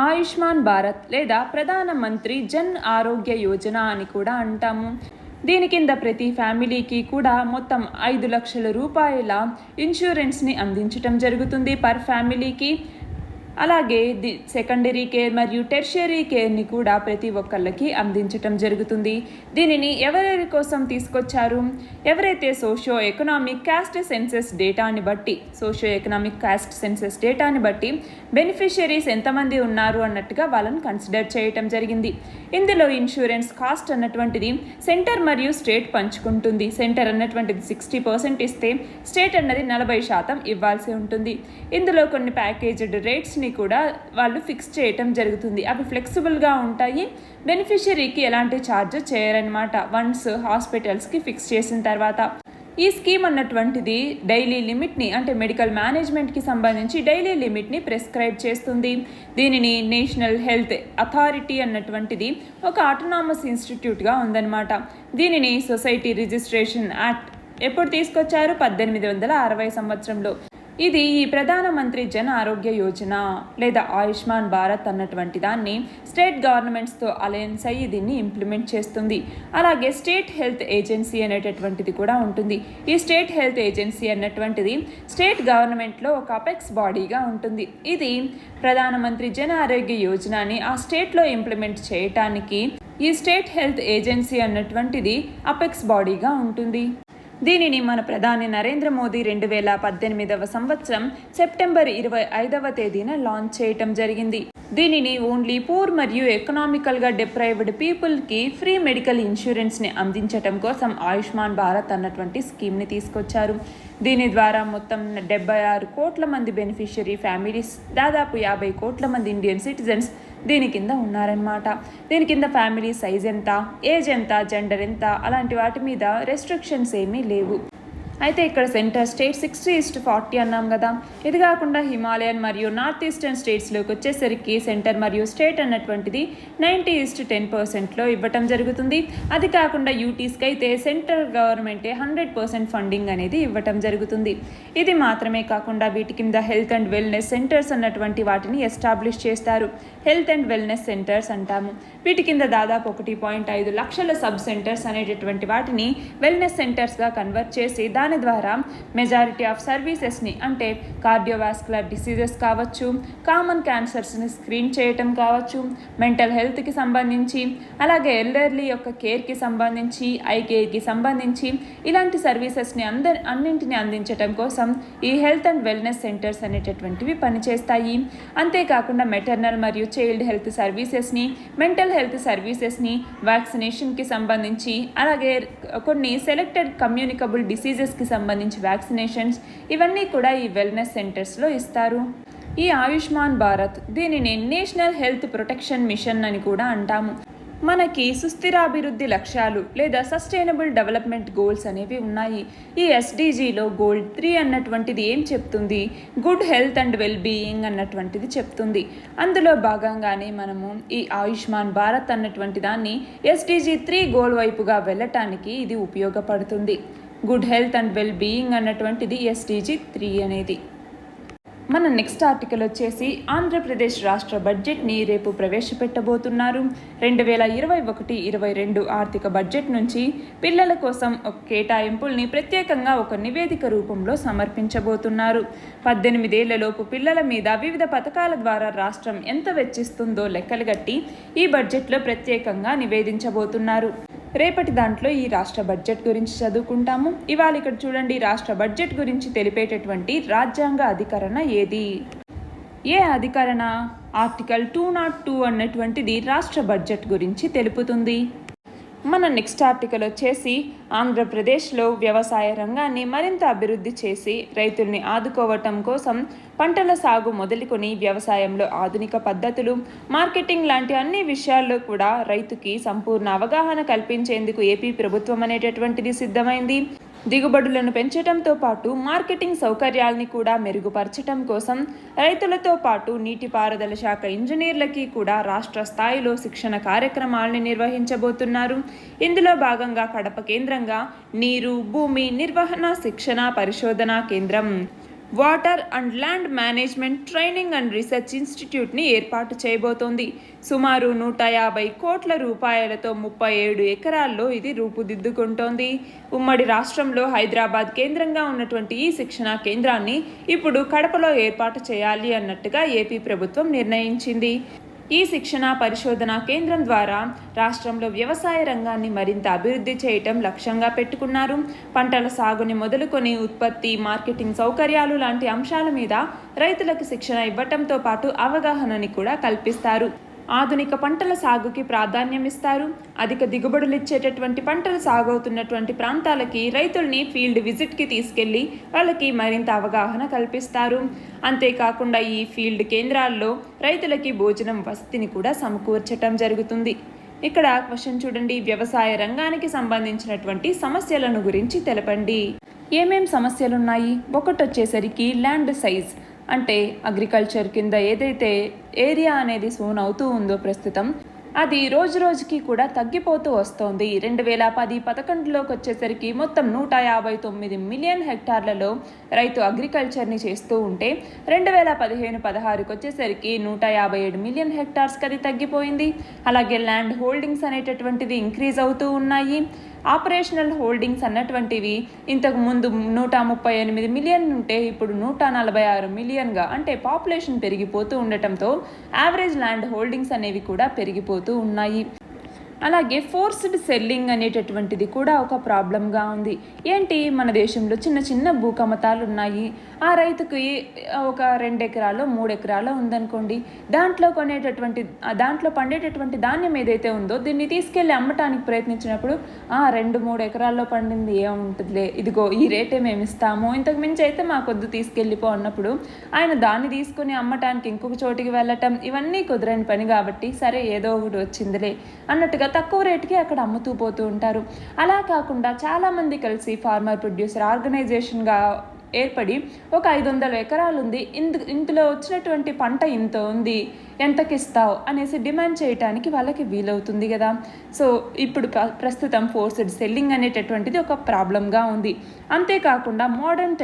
ఆయుష్మాన్ భారత్ లేదా ప్రధాన మంత్రి జన్ ఆరోగ్య యోజన అని కూడా అంటాము. దీని కింద ప్రతి ఫ్యామిలీకి కూడా మొత్తం 5 లక్షల రూపాయల ఇన్సూరెన్స్ని అందించటం జరుగుతుంది పర్ ఫ్యామిలీకి. అలాగే సెకండరీ కేర్ మరియు టెర్షియరీ కేర్ని కూడా ప్రతి ఒక్కళ్ళకి అందించటం జరుగుతుంది. దీనిని ఎవరెవరి కోసం తీసుకొచ్చారు? ఎవరైతే సోషియో ఎకనామిక్ క్యాస్ట్ సెన్సెస్ డేటాని బట్టి బెనిఫిషియరీస్ ఎంతమంది ఉన్నారు అన్నట్టుగా వాళ్ళని కన్సిడర్ చేయటం జరిగింది. ఇందులో ఇన్సూరెన్స్ కాస్ట్ అన్నటువంటిది సెంటర్ మరియు స్టేట్ పంచుకుంటుంది. సెంటర్ అన్నటువంటిది 60% ఇస్తే స్టేట్ అన్నది 40% ఇవ్వాల్సి ఉంటుంది. ఇందులో కొన్ని ప్యాకేజ్డ్ రేట్స్ని కూడా వాళ్ళు ఫిక్స్ చేయటం జరుగుతుంది. అవి ఫ్లెక్సిబుల్గా ఉంటాయి. బెనిఫిషియరీకి ఎలాంటి ఛార్జ్ చేయరనమాట వన్స్ హాస్పిటల్స్కి ఫిక్స్ చేసిన తర్వాత. ఈ స్కీమ్ అన్నటువంటిది డైలీ లిమిట్ని, అంటే మెడికల్ మేనేజ్మెంట్కి సంబంధించి డైలీ లిమిట్ని ప్రిస్క్రైబ్ చేస్తుంది. దీనిని నేషనల్ హెల్త్ అథారిటీ అన్నటువంటిది ఒక ఆటోనామస్ ఇన్స్టిట్యూట్గా ఉందన్నమాట. దీనిని సొసైటీ రిజిస్ట్రేషన్ యాక్ట్ ఎప్పుడు తీసుకొచ్చారు? 1860 సంవత్సరంలో. ఇది ఈ ప్రధానమంత్రి జన్ ఆరోగ్య యోజన లేదా ఆయుష్మాన్ భారత్ అన్నటువంటి దాన్ని స్టేట్ గవర్నమెంట్స్తో అలయన్స్ అయ్యి దీన్ని ఇంప్లిమెంట్ చేస్తుంది. అలాగే స్టేట్ హెల్త్ ఏజెన్సీ అనేటటువంటిది కూడా ఉంటుంది. ఈ స్టేట్ హెల్త్ ఏజెన్సీ అన్నటువంటిది స్టేట్ గవర్నమెంట్లో ఒక అపెక్స్ బాడీగా ఉంటుంది. ఇది ప్రధానమంత్రి జన్ ఆరోగ్య యోజనని ఆ స్టేట్లో ఇంప్లిమెంట్ చేయటానికి ఈ స్టేట్ హెల్త్ ఏజెన్సీ అన్నటువంటిది అపెక్స్ బాడీగా ఉంటుంది. దీనిని మన ప్రధాని నరేంద్ర మోదీ 2018 సంవత్సరం సెప్టెంబర్ 25వ తేదీన లాంచ్ చేయటం జరిగింది. దీనిని ఓన్లీ పూర్ మరియు ఎకనామికల్గా డిప్రైవ్డ్ పీపుల్కి ఫ్రీ మెడికల్ ఇన్సూరెన్స్ని అందించటం కోసం ఆయుష్మాన్ భారత్ అన్నటువంటి స్కీమ్ని తీసుకొచ్చారు. దీని ద్వారా మొత్తం 76 కోట్ల మంది బెనిఫిషియరీ ఫ్యామిలీస్, దాదాపు 50 కోట్ల మంది ఇండియన్ సిటిజన్స్ దీని కింద ఉన్నారనమాట. దీని కింద ఫ్యామిలీ సైజ్ ఎంత, ఏజ్ ఎంత, జెండర్ ఎంత అలాంటి వాటి మీద రెస్ట్రిక్షన్స్ ఏమీ లేవు. అయితే ఇక్కడ సెంటర్ స్టేట్ 60:40 అన్నాం కదా. ఇది కాకుండా హిమాలయన్ మరియు నార్త్ ఈస్టర్న్ స్టేట్స్లోకి వచ్చేసరికి సెంటర్ మరియు స్టేట్ అన్నటువంటిది 90:10%లో ఇవ్వటం జరుగుతుంది. అది కాకుండా యూటీస్కి అయితే సెంట్రల్ గవర్నమెంటే 100% ఫండింగ్ అనేది ఇవ్వటం జరుగుతుంది. ఇది మాత్రమే కాకుండా వీటి కింద హెల్త్ అండ్ వెల్నెస్ సెంటర్స్ అన్నటువంటి వాటిని ఎస్టాబ్లిష్ చేస్తారు. హెల్త్ అండ్ వెల్నెస్ సెంటర్స్ అంటాము. వీటి కింద దాదాపు 1.5 లక్షల సబ్ సెంటర్స్ అనేటటువంటి వాటిని వెల్నెస్ సెంటర్స్గా కన్వర్ట్ చేసి దాని ద్వారా మెజారిటీ ఆఫ్ సర్వీసెస్ని అంటే కార్డియోవాస్కులర్ డిసీజెస్ కావచ్చు, కామన్ క్యాన్సర్స్ని స్క్రీన్ చేయటం కావచ్చు, మెంటల్ హెల్త్కి సంబంధించి, అలాగే ఎల్డర్లీ యొక్క కేర్కి సంబంధించి, ఐ కేర్కి సంబంధించి ఇలాంటి సర్వీసెస్ని అన్నింటినీ అందించటం కోసం ఈ హెల్త్ అండ్ వెల్నెస్ సెంటర్స్ అనేటటువంటివి పనిచేస్తాయి. అంతేకాకుండా మెటర్నల్ మరియు చైల్డ్ హెల్త్ సర్వీసెస్ని, మెంటల్ హెల్త్ సర్వీసెస్ని, వ్యాక్సినేషన్కి సంబంధించి, అలాగే కొన్ని సెలెక్టెడ్ కమ్యూనికబుల్ డిసీజెస్కి సంబంధించి వ్యాక్సినేషన్స్ ఇవన్నీ కూడా ఈ వెల్నెస్ సెంటర్స్లో ఇస్తారు. ఈ ఆయుష్మాన్ భారత్ దీనిని నేషనల్ హెల్త్ ప్రొటెక్షన్ మిషన్ అని కూడా అంటాము. మనకి సుస్థిరాభివృద్ధి లక్ష్యాలు లేదా సస్టైనబుల్ డెవలప్మెంట్ గోల్స్ అనేవి ఉన్నాయి. ఈ ఎస్డిజిలో గోల్ 3 అన్నటువంటిది ఏం చెప్తుంది? Good health and well being అన్నటువంటిది చెప్తుంది. అందులో భాగంగానే మనము ఈ ఆయుష్మాన్ భారత్ అన్నటువంటి దాన్ని ఎస్డిజి 3 గోల్ వైపుగా వెళ్ళటానికి ఇది ఉపయోగపడుతుంది. Good health and well being అన్నటువంటిది ఎస్డిజి 3 అనేది. మన నెక్స్ట్ ఆర్టికల్ వచ్చేసి ఆంధ్రప్రదేశ్ రాష్ట్ర బడ్జెట్ని రేపు ప్రవేశపెట్టబోతున్నారు. 2021-22 ఆర్థిక బడ్జెట్ నుంచి పిల్లల కోసం ఒక కేటాయింపుల్ని ప్రత్యేకంగా ఒక నివేదిక రూపంలో సమర్పించబోతున్నారు. 18 ఏళ్లలోపు పిల్లల మీద వివిధ పథకాల ద్వారా రాష్ట్రం ఎంత వెచ్చిస్తుందో లెక్కలు కట్టి ఈ బడ్జెట్లో ప్రత్యేకంగా నివేదించబోతున్నారు. రేపటి దాంట్లో ఈ రాష్ట్ర బడ్జెట్ గురించి చదువుకుంటాము. ఇవాళ ఇక్కడ చూడండి, రాష్ట్ర బడ్జెట్ గురించి తెలిపేటటువంటి రాజ్యాంగ అధికరణ ఏది? ఏ అధికరణ? ఆర్టికల్ 202 అన్నటువంటిది రాష్ట్ర బడ్జెట్ గురించి తెలుపుతుంది. మన నెక్స్ట్ ఆర్టికల్ వచ్చేసి ఆంధ్రప్రదేశ్లో వ్యవసాయ రంగాన్ని మరింత అభివృద్ధి చేసి రైతుల్ని ఆదుకోవటం కోసం పంటల సాగు మొదలుకొని వ్యవసాయంలో ఆధునిక పద్ధతులు, మార్కెటింగ్ లాంటి అన్ని విషయాల్లో కూడా రైతుకి సంపూర్ణ అవగాహన కల్పించేందుకు ఏపీ ప్రభుత్వం అనేటటువంటిది సిద్ధమైంది. దిగుబడులను పెంచడంతో పాటు మార్కెటింగ్ సౌకర్యాల్ని కూడా మెరుగుపరచడం కోసం రైతులతో పాటు నీటిపారుదల శాఖ ఇంజనీర్లకి కూడా రాష్ట్ర స్థాయిలో శిక్షణ కార్యక్రమాలని నిర్వహించబోతున్నారు. ఇందులో భాగంగా కడప కేంద్రంగా నీరు, భూమి నిర్వహణ శిక్షణ పరిశోధన కేంద్రం, water and land management training and research ఇన్స్టిట్యూట్ని ఏర్పాటు చేయబోతోంది. సుమారు 150 కోట్ల రూపాయలతో 37 ఎకరాల్లో ఇది రూపుదిద్దుకుంటోంది. ఉమ్మడి రాష్ట్రంలో హైదరాబాద్ కేంద్రంగా ఉన్నటువంటి ఈ శిక్షణా కేంద్రాన్ని ఇప్పుడు కడపలో ఏర్పాటు చేయాలి అన్నట్టుగా ఏపీ ప్రభుత్వం నిర్ణయించింది. ఈ శిక్షణ పరిశోధన కేంద్రం ద్వారా రాష్ట్రంలో వ్యవసాయ రంగాన్ని మరింత అభివృద్ధి చేయటం లక్ష్యంగా పెట్టుకున్నారు. పంటల సాగుని మొదలుకొని ఉత్పత్తి, మార్కెటింగ్ సౌకర్యాలు లాంటి అంశాల మీద రైతులకు శిక్షణ ఇవ్వటంతో పాటు అవగాహనని కూడా కల్పిస్తారు. ఆధునిక పంటల సాగుకి ప్రాధాన్యం ఇస్తారు. అధిక దిగుబడులు ఇచ్చేటటువంటి పంటలు సాగవుతున్నటువంటి ప్రాంతాలకి రైతుల్ని ఫీల్డ్ విజిట్కి తీసుకెళ్ళి వాళ్ళకి మరింత అవగాహన కల్పిస్తారు. అంతేకాకుండా ఈ ఫీల్డ్ కేంద్రాల్లో రైతులకి భోజనం వసతిని కూడా సమకూర్చటం జరుగుతుంది. ఇక్కడ క్వశ్చన్ చూడండి, వ్యవసాయ రంగానికి సంబంధించినటువంటి సమస్యలను గురించి తెలపండి. ఏమేం సమస్యలున్నాయి? ఒకటి వచ్చేసరికి ల్యాండ్ సైజ్, అంటే అగ్రికల్చర్ కింద ఏదైతే ఏరియా అనేది సోన్ అవుతూ ఉందో ప్రస్తుతం అది రోజు రోజుకి కూడా తగ్గిపోతూ వస్తోంది. 2010-11లోకి వచ్చేసరికి మొత్తం 159 మిలియన్ హెక్టార్లలో రైతు అగ్రికల్చర్ని చేస్తూ ఉంటే 2015-16కి వచ్చేసరికి 157 మిలియన్ హెక్టార్స్కి అది తగ్గిపోయింది. అలాగే ల్యాండ్ హోల్డింగ్స్ అనేటటువంటివి ఇంక్రీజ్ అవుతూ ఉన్నాయి. ఆపరేషనల్ హోల్డింగ్స్ అన్నటువంటివి ఇంతకు ముందు 138 మిలియన్ ఉంటే ఇప్పుడు 146 మిలియన్గా, అంటే పాపులేషన్ పెరిగిపోతూ ఉండటంతో యావరేజ్ ల్యాండ్ హోల్డింగ్స్ అనేవి కూడా పెరిగిపోతూ ఉన్నాయి. అలాగే ఫోర్స్డ్ సెల్లింగ్ అనేటటువంటిది కూడా ఒక ప్రాబ్లంగా ఉంది. ఏంటి, మన దేశంలో చిన్న చిన్న భూకమతాలు ఉన్నాయి. ఆ రైతుకి ఒక 2 ఎకరాలో 3 ఎకరాలో ఉందనుకోండి, దాంట్లో పండేటటువంటి ధాన్యం ఏదైతే ఉందో దీన్ని తీసుకెళ్ళి అమ్మటానికి ప్రయత్నించినప్పుడు 2-3 ఎకరాల్లో పండింది ఏముంటుందిలే, ఇదిగో ఈ రేటే మేము ఇస్తాము, ఇంతకు మించి అయితే మాకొద్దు తీసుకెళ్ళిపో అన్నప్పుడు ఆయన దాన్ని తీసుకుని అమ్మటానికి ఇంకొక చోటికి వెళ్ళటం, ఇవన్నీ కుదరని పని కాబట్టి సరే ఏదో ఒకటి వచ్చిందిలే అన్నట్టుగా తక్కువ రేటుకి అక్కడ అమ్ముతూ పోతూ ఉంటారు. అలా కాకుండా చాలామంది కలిసి ఫార్మర్ ప్రొడ్యూసర్ ఆర్గనైజేషన్గా ఏర్పడి ఒక 500 ఎకరాలు ఉంది, ఇందులో వచ్చినటువంటి పంట ఇంత ఉంది, ఎంతకిస్తావు అనేసి డిమాండ్ చేయడానికి వాళ్ళకి వీలవుతుంది కదా. సో ఇప్పుడు ప్రస్తుతం ఫోర్స్డ్ సెల్లింగ్ అనేటటువంటిది ఒక ప్రాబ్లంగా ఉంది. అంతేకాకుండా మోడర్న్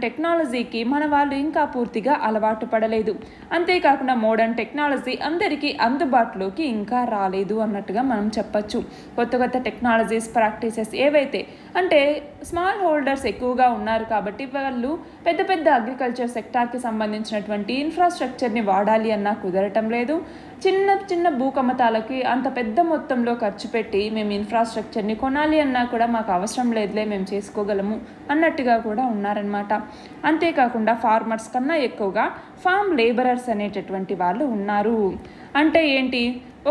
టెక్నాలజీకి మన వాళ్ళు ఇంకా పూర్తిగా అలవాటు పడలేదు. అంతేకాకుండా మోడర్న్ టెక్నాలజీ అందరికీ అందుబాటులోకి ఇంకా రాలేదు అన్నట్టుగా మనం చెప్పచ్చు. కొత్త టెక్నాలజీస్ ప్రాక్టీసెస్ ఏవైతే అంటే స్మాల్ హోల్డర్స్ ఎక్కువగా ఉన్నారు కాబట్టి వాళ్ళు పెద్ద అగ్రికల్చర్ సెక్టార్కి సంబంధించినటువంటి ఇన్ఫ్రాస్ట్రక్చర్ని వాడాలి అన్నా కుదరటం లేదు. చిన్న భూకమతాలకి అంత పెద్ద మొత్తంలో ఖర్చు పెట్టి మేము ఇన్ఫ్రాస్ట్రక్చర్ని కొనాలి అన్నా కూడా మాకు అవసరం లేదులే, మేము చేసుకోగలము అన్నట్టుగా కూడా ఉన్నారనమాట. అంతేకాకుండా ఫార్మర్స్ కన్నా ఎక్కువగా ఫామ్ లేబరర్స్ అనేటటువంటి వాళ్ళు ఉన్నారు. అంటే ఏంటి,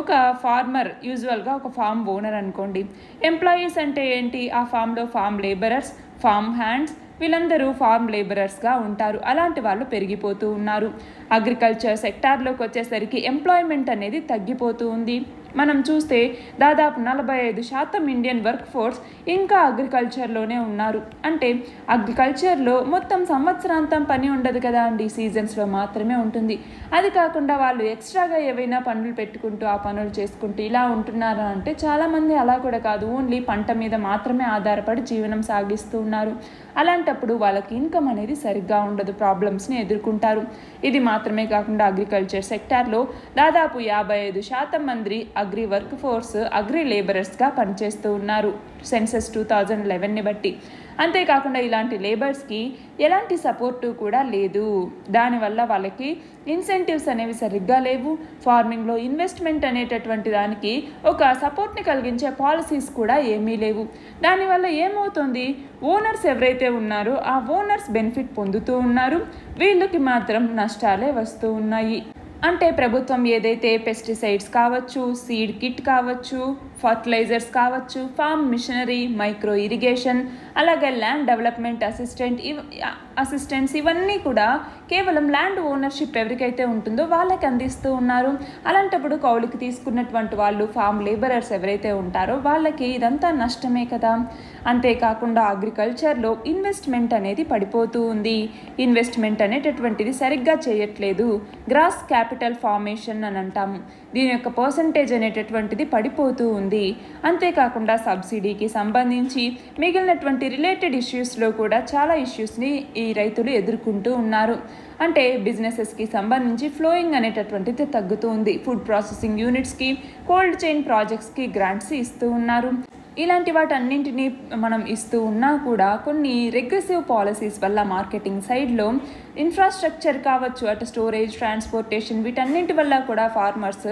ఒక ఫార్మర్ యూజువల్గా ఒక ఫామ్ ఓనర్ అనుకోండి, ఎంప్లాయీస్ అంటే ఏంటి, ఆ ఫామ్లో ఫామ్ లేబరర్స్, ఫామ్ హ్యాండ్స్, వీళ్ళందరూ ఫార్మ్ లేబరర్స్గా ఉంటారు. అలాంటి వాళ్ళు పెరిగిపోతూ ఉన్నారు. అగ్రికల్చర్ సెక్టార్లోకి వచ్చేసరికి ఎంప్లాయ్మెంట్ అనేది తగ్గిపోతూ ఉంది. మనం చూస్తే దాదాపు 45% ఇండియన్ వర్క్ ఫోర్స్ ఇంకా అగ్రికల్చర్లోనే ఉన్నారు. అంటే అగ్రికల్చర్లో మొత్తం సంవత్సరాంతం పని ఉండదు కదా అండి, సీజన్స్లో మాత్రమే ఉంటుంది. అది కాకుండా వాళ్ళు ఎక్స్ట్రాగా ఏవైనా పనులు పెట్టుకుంటూ ఆ పనులు చేసుకుంటూ ఇలా ఉంటున్నారా అంటే చాలామంది అలా కూడా కాదు, ఓన్లీ పంట మీద మాత్రమే ఆధారపడి జీవనం సాగిస్తూ ఉన్నారు. అలాంటప్పుడు వాళ్ళకి ఇన్కమ్ అనేది సరిగ్గా ఉండదు, ప్రాబ్లమ్స్ని ఎదుర్కొంటారు. ఇది మాత్రమే కాకుండా అగ్రికల్చర్ సెక్టార్లో దాదాపు 55% మంది అగ్రి వర్క్ ఫోర్స్ అగ్రి లేబరర్స్గా పనిచేస్తూ ఉన్నారు సెన్సస్ 2011ని బట్టి. అంతేకాకుండా ఇలాంటి లేబర్స్కి ఎలాంటి సపోర్టు కూడా లేదు. దానివల్ల వాళ్ళకి ఇన్సెంటివ్స్ అనేవి సరిగ్గా లేవు. ఫార్మింగ్లో ఇన్వెస్ట్మెంట్ అనేటటువంటి దానికి ఒక సపోర్ట్ని కలిగించే పాలసీస్ కూడా ఏమీ లేవు. దానివల్ల ఏమవుతుంది, ఓనర్స్ ఎవరైతే ఉన్నారో ఆ ఓనర్స్ బెనిఫిట్ పొందుతూ ఉన్నారు, వీళ్ళకి మాత్రం నష్టాలే వస్తూ ఉన్నాయి. అంటే ప్రభుత్వం ఏదైతే పెస్టిసైడ్స్ కావచ్చు, సీడ్ కిట్ కావచ్చు, ఫర్టిలైజర్స్ కావచ్చు, ఫార్మ్ మిషనరీ, మైక్రో ఇరిగేషన్, అలాగే ల్యాండ్ డెవలప్మెంట్ అసిస్టెంట్స్ ఇవన్నీ కూడా కేవలం ల్యాండ్ ఓనర్షిప్ ఎవరికైతే ఉంటుందో వాళ్ళకి అందిస్తూ ఉన్నారు. అలాంటప్పుడు కౌలుకి తీసుకున్నటువంటి వాళ్ళు ఫార్మ్ లేబరర్స్ ఎవరైతే ఉంటారో వాళ్ళకి ఇదంతా నష్టమే కదా. అంతేకాకుండా అగ్రికల్చర్లో ఇన్వెస్ట్మెంట్ అనేది పడిపోతూ ఉంది. ఇన్వెస్ట్మెంట్ అనేటటువంటిది సరిగ్గా చేయట్లేదు. గ్రాస్ క్యాపిటల్ ఫార్మేషన్ అని అంటాము, దీని యొక్క పర్సంటేజ్ అనేటటువంటిది పడిపోతూ ఉంది. అంతేకాకుండా సబ్సిడీకి సంబంధించి మిగిలినటువంటి రిలేటెడ్ ఇష్యూస్లో కూడా చాలా ఇష్యూస్ని ఈ రైతులు ఎదుర్కొంటూ ఉన్నారు. అంటే బిజినెసెస్కి సంబంధించి ఫ్లోయింగ్ అనేటటువంటిది తగ్గుతూ ఉంది. ఫుడ్ ప్రాసెసింగ్ యూనిట్స్కి, కోల్డ్ చైన్ ప్రాజెక్ట్స్కి గ్రాంట్స్ ఇస్తూ ఉన్నారు. ఇలాంటి వాటన్నింటినీ మనం ఇస్తూ ఉన్నా కూడా కొన్ని రెగ్రెసివ్ పాలసీస్ వల్ల మార్కెటింగ్ సైడ్లో ఇన్ఫ్రాస్ట్రక్చర్ కావచ్చు, అటు స్టోరేజ్, ట్రాన్స్పోర్టేషన్, వీటన్నింటి వల్ల కూడా ఫార్మర్స్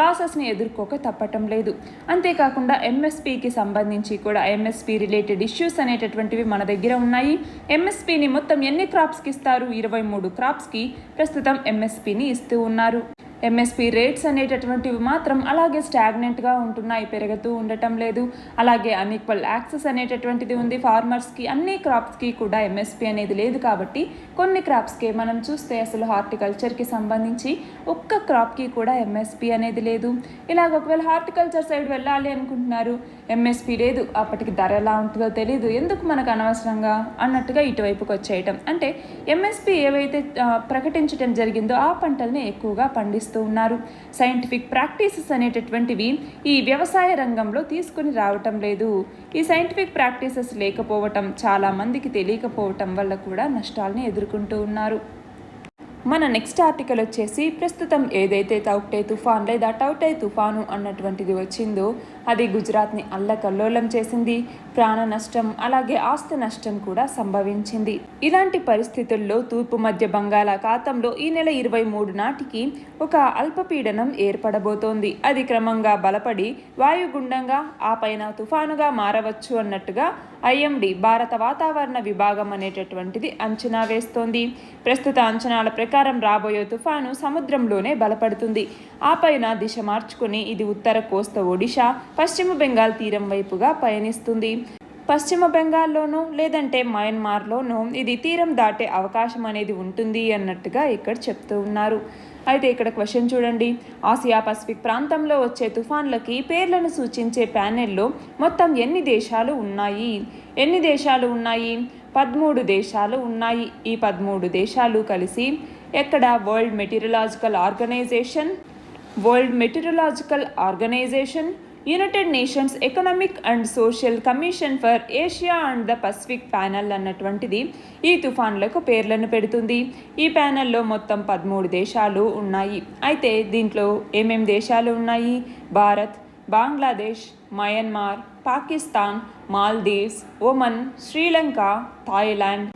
లాసెస్ని ఎదుర్కోక తప్పటం లేదు. అంతేకాకుండా ఎంఎస్పీకి సంబంధించి కూడా ఎంఎస్పీ రిలేటెడ్ ఇష్యూస్ అనేటటువంటివి మన దగ్గర ఉన్నాయి. ఎంఎస్పీని మొత్తం ఎన్ని క్రాప్స్కి ఇస్తారు, 23 క్రాప్స్కి ప్రస్తుతం ఎంఎస్పీని ఇస్తూ ఉన్నారు. ఎంఎస్పీ రేట్స్ అనేటటువంటివి మాత్రం అలాగే స్టాగ్నెంట్గా ఉంటున్నాయి, పెరుగుతూ ఉండటం లేదు. అలాగే అన్ఈక్వల్ యాక్సెస్ అనేటటువంటిది ఉంది ఫార్మర్స్కి. అన్ని క్రాప్స్కి కూడా ఎంఎస్పీ అనేది లేదు కాబట్టి కొన్ని క్రాప్స్కి మనం చూస్తే అసలు హార్టికల్చర్కి సంబంధించి ఒక్క క్రాప్కి కూడా ఎంఎస్పీ అనేది లేదు. ఇలాగ ఒకవేళ హార్టికల్చర్ సైడ్ వెళ్ళాలి అనుకుంటున్నారు, ఎంఎస్పీ లేదు, అప్పటికి ధర ఎలా ఉంటుందో తెలియదు, ఎందుకు మనకు అనవసరంగా అన్నట్టుగా ఇటువైపుకి వచ్చేయటం. అంటే ఎంఎస్పీ ఏవైతే ప్రకటించడం జరిగిందో ఆ పంటల్ని ఎక్కువగా పండిస్తారు ఉన్నారు. సైంటిఫిక్ ప్రాక్టీసెస్ అనేటటువంటివి ఈ వ్యవసాయ రంగంలో తీసుకుని రావటం లేదు. ఈ సైంటిఫిక్ ప్రాక్టీసెస్ లేకపోవటం, చాలా మందికి తెలియకపోవటం వల్ల కూడా నష్టాలని ఎదుర్కొంటూ ఉన్నారు. మన నెక్స్ట్ ఆర్టికల్ వచ్చేసి ప్రస్తుతం ఏదైతే తౌక్టే తుఫాన్ లేదా టౌటే తుఫాను అన్నటువంటిది వచ్చిందో అది గుజరాత్ని అల్లకల్లోలం చేసింది. ప్రాణ నష్టం అలాగే ఆస్తి నష్టం కూడా సంభవించింది. ఇలాంటి పరిస్థితుల్లో తూర్పు మధ్య బంగాళాఖాతంలో ఈ నెల 23 నాటికి ఒక అల్పపీడనం ఏర్పడబోతోంది. అది క్రమంగా బలపడి వాయుగుండంగా ఆ పైన తుఫానుగా మారవచ్చు అన్నట్టుగా ఐఎండీ భారత వాతావరణ విభాగం అనేటటువంటిది అంచనా వేస్తోంది. ప్రస్తుత అంచనాల ప్రకారం రాబోయే తుఫాను సముద్రంలోనే బలపడుతుంది. ఆ పైన దిశ మార్చుకుని ఇది ఉత్తర కోస్తా ఒడిషా, పశ్చిమ బెంగాల్ తీరం వైపుగా పయనిస్తుంది. పశ్చిమ బెంగాల్లోనూ లేదంటే మయన్మార్లోనూ ఇది తీరం దాటే అవకాశం అనేది ఉంటుంది అన్నట్టుగా ఇక్కడ చెప్తూ ఉన్నారు. అయితే ఇక్కడ క్వశ్చన్ చూడండి, ఆసియా పసిఫిక్ ప్రాంతంలో వచ్చే తుఫాన్లకి పేర్లను సూచించే ప్యానెల్లో మొత్తం ఎన్ని దేశాలు ఉన్నాయి? 13 దేశాలు ఉన్నాయి. ఈ 13 దేశాలు కలిసి ఎక్కడ World Meteorological Organization, United Nations Economic and Social Commission for Asia and the Pacific panel అన్నటువంటిది ఈ తుఫాన్లకు పేర్లను పెడుతుంది. ఈ ప్యానెల్లో మొత్తం 13 దేశాలు ఉన్నాయి. అయితే దీంట్లో ఏమేం దేశాలు ఉన్నాయి? Bharat, Bangladesh, Myanmar, Pakistan, Maldives, Oman, Sri Lanka, Thailand,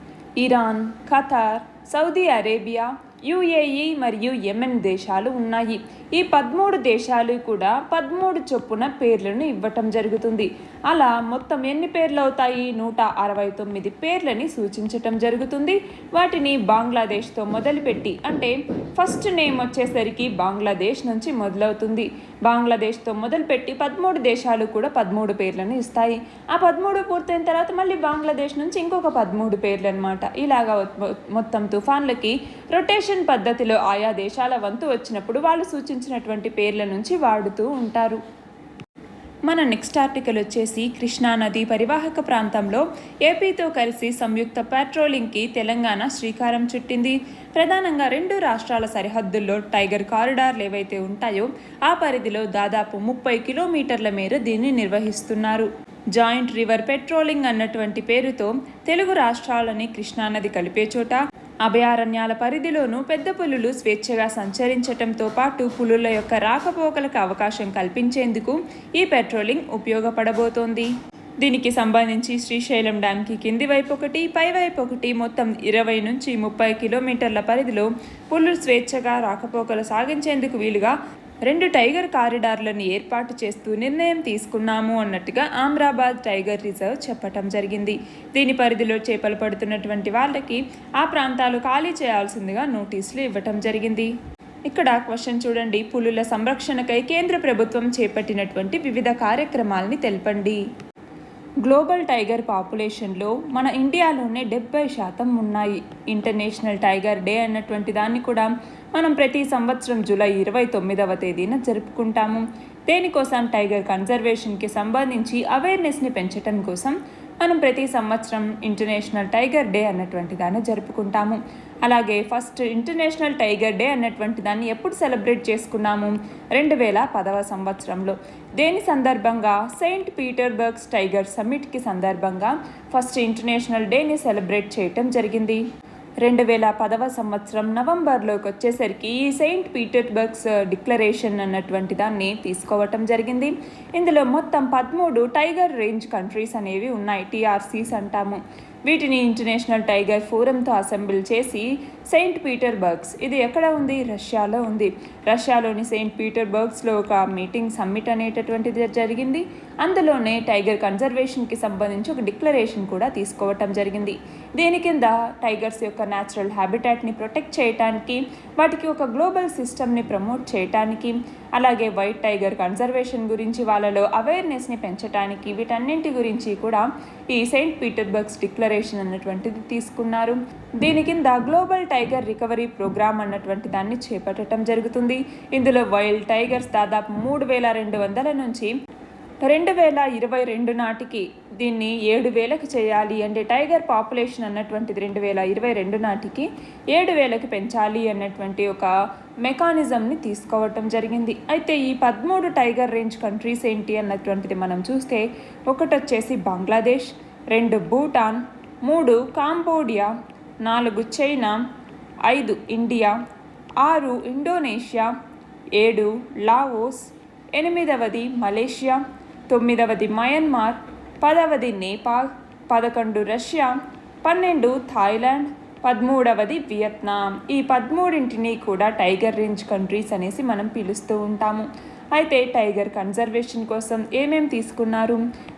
Iran, Qatar, Saudi Arabia, UAE మరియు యెమెన్ దేశాలు ఉన్నాయి. ఈ 13 దేశాలు కూడా 13 చొప్పున పేర్లను ఇవ్వటం జరుగుతుంది. అలా మొత్తం ఎన్ని పేర్లు అవుతాయి? 169 పేర్లని సూచించటం జరుగుతుంది. వాటిని బంగ్లాదేశ్తో మొదలుపెట్టి, అంటే ఫస్ట్ నేమ్ వచ్చేసరికి బంగ్లాదేశ్ నుంచి మొదలవుతుంది. బంగ్లాదేశ్తో మొదలుపెట్టి 13 దేశాలు కూడా 13 పేర్లను ఇస్తాయి. ఆ 13 పూర్తయిన తర్వాత మళ్ళీ బంగ్లాదేశ్ నుంచి ఇంకొక 13 పేర్లు అనమాట. ఇలాగా మొత్తం తుఫాన్లకి రొటేషన్ పద్ధతిలో ఆయా దేశాల వంతు వచ్చినప్పుడు వాళ్ళు సూచించినటువంటి పేర్ల నుంచి వాడుతూ ఉంటారు. మన నెక్స్ట్ ఆర్టికల్ వచ్చేసి కృష్ణా నది పరివాహక ప్రాంతంలో ఏపీతో కలిసి సంయుక్త పెట్రోలింగ్కి తెలంగాణ శ్రీకారం చుట్టింది. ప్రధానంగా 2 రాష్ట్రాల సరిహద్దుల్లో టైగర్ కారిడార్లు ఏవైతే ఉంటాయో ఆ పరిధిలో దాదాపు 30 కిలోమీటర్ల మేర దీన్ని నిర్వహిస్తున్నారు. జాయింట్ రివర్ పెట్రోలింగ్ అన్నటువంటి పేరుతో తెలుగు రాష్ట్రాలని కృష్ణానది కలిపే చోట అభయారణ్యాల పరిధిలోనూ పెద్ద పులులు స్వేచ్ఛగా సంచరించటంతో పాటు పులుల యొక్క రాకపోకలకు అవకాశం కల్పించేందుకు ఈ పెట్రోలింగ్ ఉపయోగపడబోతోంది. దీనికి సంబంధించి శ్రీశైలం డ్యాంకి కింది వైపు ఒకటి, పై వైపు ఒకటి మొత్తం 20 నుంచి 30 కిలోమీటర్ల పరిధిలో పులులు స్వేచ్ఛగా రాకపోకలు సాగించేందుకు వీలుగా 2 టైగర్ కారిడార్లను ఏర్పాటు చేస్తూ నిర్ణయం తీసుకున్నాము అన్నట్టుగా ఆమ్రాబాద్ టైగర్ రిజర్వ్ చెప్పటం జరిగింది. దీని పరిధిలో చేపలు పడుతున్నటువంటి వాళ్ళకి ఆ ప్రాంతాలు ఖాళీ చేయాల్సిందిగా నోటీసులు ఇవ్వటం జరిగింది. ఇక్కడ క్వశ్చన్ చూడండి, పులుల సంరక్షణకై కేంద్ర ప్రభుత్వం చేపట్టినటువంటి వివిధ కార్యక్రమాలని తెలపండి. గ్లోబల్ టైగర్ పాపులేషన్లో మన ఇండియాలోనే 70% ఉన్నాయి. ఇంటర్నేషనల్ టైగర్ డే అన్నటువంటి దాన్ని కూడా మనం ప్రతి సంవత్సరం జూలై 29వ తేదీన జరుపుకుంటాము. దేనికోసం? టైగర్ కన్జర్వేషన్కి సంబంధించి అవేర్నెస్ని పెంచడం కోసం మనం ప్రతి సంవత్సరం ఇంటర్నేషనల్ టైగర్ డే అన్నటువంటి దాన్ని జరుపుకుంటాము. అలాగే ఫస్ట్ ఇంటర్నేషనల్ టైగర్ డే అన్నటువంటి దాన్ని ఎప్పుడు సెలబ్రేట్ చేసుకున్నాము? 2010వ సంవత్సరంలో. దేని సందర్భంగా? సెయింట్ పీటర్స్బర్గ్ టైగర్ సమ్మిట్కి సందర్భంగా ఫస్ట్ ఇంటర్నేషనల్ డేని సెలబ్రేట్ చేయటం జరిగింది. 2010వ సంవత్సరం నవంబర్లోకి వచ్చేసరికి ఈ సెయింట్ పీటర్స్బర్గ్ డిక్లరేషన్ అన్నటువంటి దాన్ని తీసుకోవటం జరిగింది. ఇందులో మొత్తం 13 టైగర్ రేంజ్ కంట్రీస్ అనేవి ఉన్నాయి, TRCs అంటాము. వీటిని ఇంటర్నేషనల్ టైగర్ ఫోరంతో అసెంబ్ల్ చేసి సెయింట్ పీటర్స్బర్గ్స్, ఇది ఎక్కడ ఉంది? రష్యాలో ఉంది. రష్యాలోని సెయింట్ పీటర్స్బర్గ్స్లో ఒక సమ్మిట్ అనేటటువంటిది జరిగింది. అందులోనే టైగర్ కన్జర్వేషన్కి సంబంధించి ఒక డిక్లరేషన్ కూడా తీసుకోవటం జరిగింది. దీని కింద టైగర్స్ యొక్క న్యాచురల్ హ్యాబిటాట్ని ప్రొటెక్ట్ చేయడానికి, వాటికి ఒక గ్లోబల్ సిస్టమ్ని ప్రమోట్ చేయడానికి, అలాగే వైట్ టైగర్ కన్జర్వేషన్ గురించి వాళ్ళలో అవేర్నెస్ని పెంచడానికి, వీటన్నింటి గురించి కూడా ఈ సెయింట్ పీటర్స్బర్గ్ డిక్లరేషన్ అన్నటువంటిది తీసుకున్నారు. దీని కింద గ్లోబల్ టైగర్ రికవరీ ప్రోగ్రామ్ అన్నటువంటి దాన్ని చేపట్టడం జరుగుతుంది. ఇందులో వైల్డ్ టైగర్స్ దాదాపు 3200 నుంచి 2022 నాటికి దీన్ని 7000కి చేయాలి. అంటే టైగర్ పాపులేషన్ అన్నటువంటిది 2022 నాటికి 7000కి పెంచాలి అన్నటువంటి ఒక మెకానిజంని తీసుకోవటం జరిగింది. అయితే ఈ 13 టైగర్ రేంజ్ కంట్రీస్ ఏంటి అన్నటువంటిది మనం చూస్తే, ఒకటి వచ్చేసి Bangladesh, 2 Bhutan, 3 Cambodia, 4 China, 5 India, 6 Indonesia, 7 Laos, 8వది మలేషియా, 9వది మయన్మార్, 10వది నేపాల్, 11 రష్యా, 12 థాయిలాండ్, 13వది వియత్నాం. ఈ 13ంటిని కూడా టైగర్ రేంజ్ కంట్రీస్ అనేసి మనం పిలుస్తూ ఉంటాము. అయితే టైగర్ కన్జర్వేషన్ కోసం ఏమేమి తీసుకున్నారు?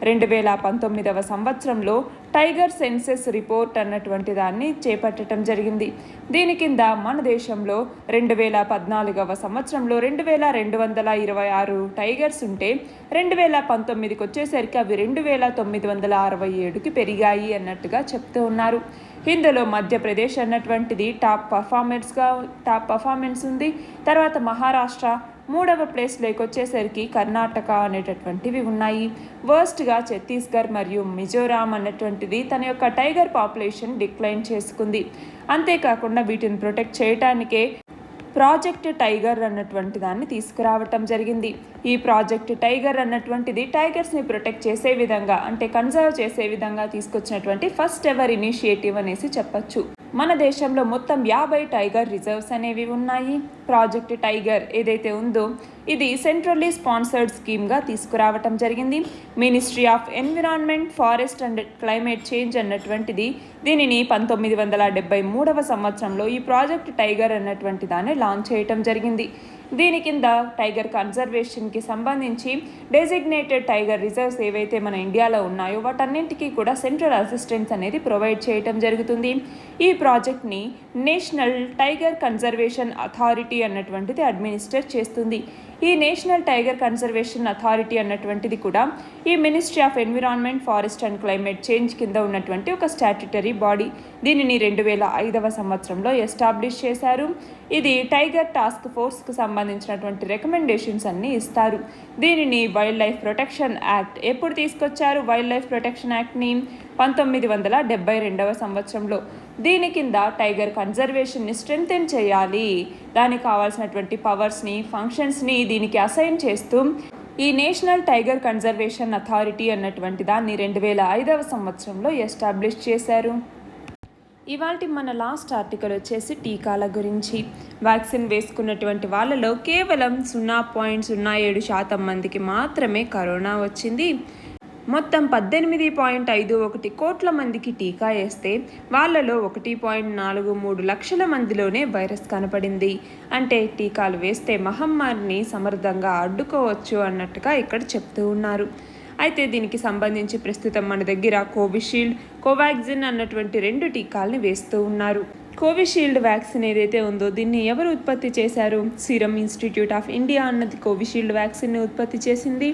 2019వ సంవత్సరంలో టైగర్ సెన్సెస్ రిపోర్ట్ అన్నటువంటి దాన్ని చేపట్టడం జరిగింది. దీని కింద మన దేశంలో 2014వ సంవత్సరంలో 2226 టైగర్స్ ఉంటే 2019కి వచ్చేసరికి అవి 2967కి పెరిగాయి అన్నట్టుగా చెప్తూ ఉన్నారు. ఇందులో మధ్యప్రదేశ్ అన్నటువంటిది టాప్ పర్ఫార్మెన్స్ ఉంది. తర్వాత మహారాష్ట్ర, 3వ ప్లేస్లోకి వచ్చేసరికి కర్ణాటక అనేటటువంటివి ఉన్నాయి. వర్స్ట్గా ఛత్తీస్గఢ్ మరియు మిజోరాం అన్నటువంటిది తన యొక్క టైగర్ పాపులేషన్ డిక్లైన్ చేసుకుంది. అంతేకాకుండా వీటిని ప్రొటెక్ట్ చేయటానికే ప్రాజెక్ట్ టైగర్ అన్నటువంటి దాన్ని తీసుకురావటం జరిగింది. ఈ ప్రాజెక్ట్ టైగర్ అన్నటువంటిది టైగర్స్ని ప్రొటెక్ట్ చేసే విధంగా, అంటే కన్జర్వ్ చేసే విధంగా తీసుకొచ్చినటువంటి ఫస్ట్ ఎవర్ ఇనిషియేటివ్ అనేసి చెప్పచ్చు. మన దేశంలో మొత్తం 50 టైగర్ రిజర్వ్స్ అనేవి ఉన్నాయి. ప్రాజెక్ట్ టైగర్ ఏదైతే ఉందో ఇది సెంట్రల్లీ స్పాన్సర్డ్ స్కీమ్గా తీసుకురావటం జరిగింది. Ministry of environment, forest and climate change అన్నటువంటిది దీనిని 1973వ సంవత్సరంలో ఈ ప్రాజెక్ట్ టైగర్ అన్నటువంటి దాన్ని లాంచ్ చేయటం జరిగింది. దీని కింద టైగర్ కన్జర్వేషన్కి సంబంధించి డెసిగ్నేటెడ్ టైగర్ రిజర్వ్స్ ఏవైతే మన ఇండియాలో ఉన్నాయో వాటన్నింటికీ కూడా సెంట్రల్ అసిస్టెన్స్ అనేది ప్రొవైడ్ చేయటం జరుగుతుంది. ఈ ప్రాజెక్ట్ని నేషనల్ టైగర్ కన్జర్వేషన్ అథారిటీ అన్నటువంటిది అడ్మినిస్టర్ చేస్తుంది. ఈ నేషనల్ టైగర్ కన్జర్వేషన్ అథారిటీ అన్నటువంటిది కూడా ఈ ministry of environment, forest and climate change కింద ఉన్నటువంటి ఒక స్టాట్యుటరీ బాడీ. దీనిని 2005వ సంవత్సరంలో ఎస్టాబ్లిష్ చేశారు. ఇది టైగర్ టాస్క్ ఫోర్స్కి సంబంధించినటువంటి రికమెండేషన్స్ అన్నీ ఇస్తారు. దీనిని వైల్డ్ లైఫ్ ప్రొటెక్షన్ యాక్ట్ ఎప్పుడు తీసుకొచ్చారు? వైల్డ్ లైఫ్ ప్రొటెక్షన్ యాక్ట్ని 1972వ సంవత్సరంలో. దీని కింద టైగర్ కన్జర్వేషన్ని స్ట్రెంథెన్ చేయాలి, దానికి కావాల్సినటువంటి పవర్స్ని, ఫంక్షన్స్ని దీనికి అసైన్ చేస్తూ ఈ నేషనల్ టైగర్ కన్జర్వేషన్ అథారిటీ అన్నటువంటి దాన్ని 2005వ సంవత్సరంలో ఎస్టాబ్లిష్ చేశారు. ఇవాళ మన లాస్ట్ ఆర్టికల్ వచ్చేసి టీకాల గురించి. వ్యాక్సిన్ వేసుకున్నటువంటి వాళ్ళలో కేవలం 0.07% మందికి మాత్రమే కరోనా వచ్చింది. మొత్తం 18.51 కోట్ల మందికి టీకా వేస్తే వాళ్ళలో 1.43 లక్షల మందిలోనే వైరస్ కనపడింది. అంటే టీకాలు వేస్తే మహమ్మారిని సమర్థంగా అడ్డుకోవచ్చు అన్నట్టుగా ఇక్కడ చెప్తూ ఉన్నారు. అయితే దీనికి సంబంధించి ప్రస్తుతం మన దగ్గర కోవిషీల్డ్, కోవాక్సిన్ అన్నటువంటి 2 టీకాలని వేస్తూ ఉన్నారు. కోవిషీల్డ్ వ్యాక్సిన్ ఏదైతే ఉందో దీన్ని ఎవరు ఉత్పత్తి చేశారు? సీరం ఇన్స్టిట్యూట్ ఆఫ్ ఇండియా అన్నది కోవిషీల్డ్ వ్యాక్సిన్ని ఉత్పత్తి చేసింది.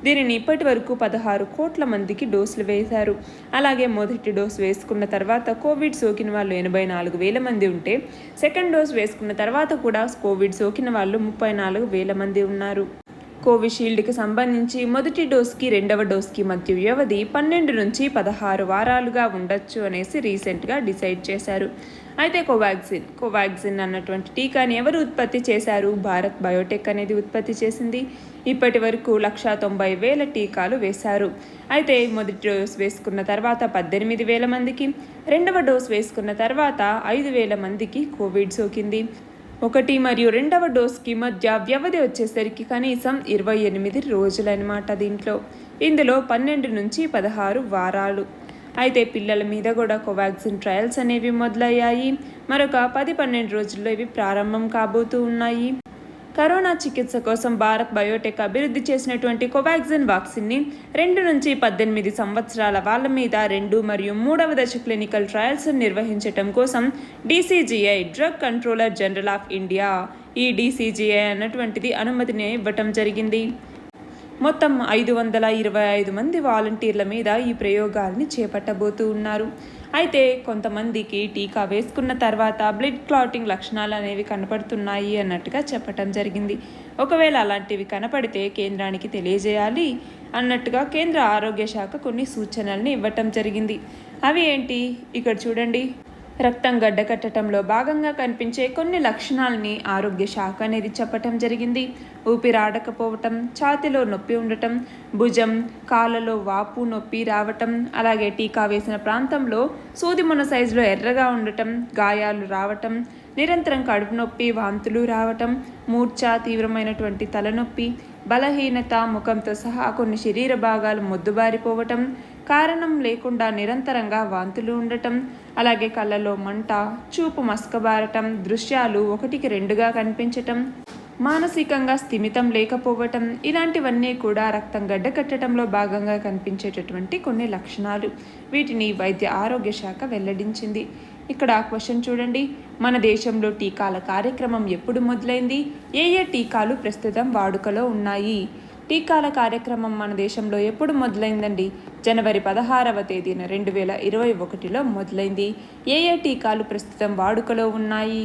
దీనిని ఇప్పటి వరకు 16 కోట్ల మందికి డోసులు వేశారు. అలాగే మొదటి డోసు వేసుకున్న తర్వాత కోవిడ్ సోకిన వాళ్ళు 84,000 మంది ఉంటే సెకండ్ డోస్ వేసుకున్న తర్వాత కూడా కోవిడ్ సోకిన వాళ్ళు 34,000 మంది ఉన్నారు. కోవిషీల్డ్కి సంబంధించి మొదటి డోస్కి 2వ డోస్కి మధ్య వ్యవధి 12 నుంచి 16 వారాలుగా ఉండొచ్చు అనేసి రీసెంట్గా డిసైడ్ చేశారు. అయితే కోవాక్సిన్ అన్నటువంటి టీకాని ఎవరు ఉత్పత్తి చేశారు? భారత్ బయోటెక్ అనేది ఉత్పత్తి చేసింది. ఇప్పటి వరకు 190,000 టీకాలు వేశారు. అయితే మొదటి డోస్ వేసుకున్న తర్వాత 18,000 మందికి, 2వ డోస్ వేసుకున్న తర్వాత 5,000 మందికి కోవిడ్ సోకింది. 1 మరియు 2వ డోస్కి మధ్య వ్యవధి వచ్చేసరికి కనీసం 28 రోజులన్నమాట. ఇందులో 12 నుంచి 16 వారాలు. అయితే పిల్లల మీద కూడా కోవాక్సిన్ ట్రయల్స్ అనేవి మొదలయ్యాయి. మరొక 10-12 రోజుల్లో ఇవి ప్రారంభం కాబోతూ ఉన్నాయి. కరోనా చికిత్స కోసం భారత్ బయోటెక్ అభివృద్ధి చేసినటువంటి కోవాక్సిన్ వ్యాక్సిన్ని 2 నుంచి 18 సంవత్సరాల వాళ్ళ మీద 2 మరియు 3వ దశ క్లినికల్ ట్రయల్స్ నిర్వహించటం కోసం DCGI drug controller general of India, ఈ DCGI అన్నటువంటిది అనుమతిని ఇవ్వటం జరిగింది. మొత్తం 525 మంది వాలంటీర్ల మీద ఈ ప్రయోగాల్ని చేపట్టబోతూ ఉన్నారు. అయితే కొంతమందికి టీకా వేసుకున్న తర్వాత బ్లడ్ క్లాటింగ్ లక్షణాలు అనేవి కనపడుతున్నాయి అన్నట్టుగా చెప్పటం జరిగింది. ఒకవేళ అలాంటివి కనపడితే కేంద్రానికి తెలియజేయాలి అన్నట్టుగా కేంద్ర ఆరోగ్య శాఖ కొన్ని సూచనల్ని ఇవ్వటం జరిగింది. అవి ఏంటి? ఇక్కడ చూడండి. రక్తం గడ్డకట్టడంలో భాగంగా కనిపించే కొన్ని లక్షణాలని ఆరోగ్య శాఖ అనేది చెప్పటం జరిగింది. ఊపిరాడకపోవటం, ఛాతిలో నొప్పి ఉండటం, భుజం, కాళ్ళలో వాపు నొప్పి రావటం, అలాగే టీకా వేసిన ప్రాంతంలో సూది మొన సైజులో ఎర్రగా ఉండటం, గాయాలు రావటం, నిరంతరం కడుపు నొప్పి, వాంతులు రావటం, మూర్ఛ, తీవ్రమైనటువంటి తలనొప్పి, బలహీనత, ముఖంతో సహా కొన్ని శరీర భాగాలు మొద్దుబారిపోవటం, కారణం లేకుండా నిరంతరంగా వాంతులు ఉండటం, అలాగే కళ్ళలో మంట, చూపు మసకబారటం, దృశ్యాలు ఒకటికి రెండుగా కనిపించటం, మానసికంగా స్థిమితం లేకపోవటం, ఇలాంటివన్నీ కూడా రక్తం గడ్డకట్టడంలో భాగంగా కనిపించేటటువంటి కొన్ని లక్షణాలు. వీటిని వైద్య ఆరోగ్య శాఖ వెల్లడించింది. ఇక్కడ క్వశ్చన్ చూడండి, మన దేశంలో టీకాల కార్యక్రమం ఎప్పుడు మొదలైంది? ఏ టీకాలు ప్రస్తుతం వాడుకలో ఉన్నాయి? టీకాల కార్యక్రమం మన దేశంలో ఎప్పుడు మొదలైందండి? జనవరి 16వ తేదీన 2021లో మొదలైంది. ఏ టీకాలు ప్రస్తుతం వాడుకలో ఉన్నాయి?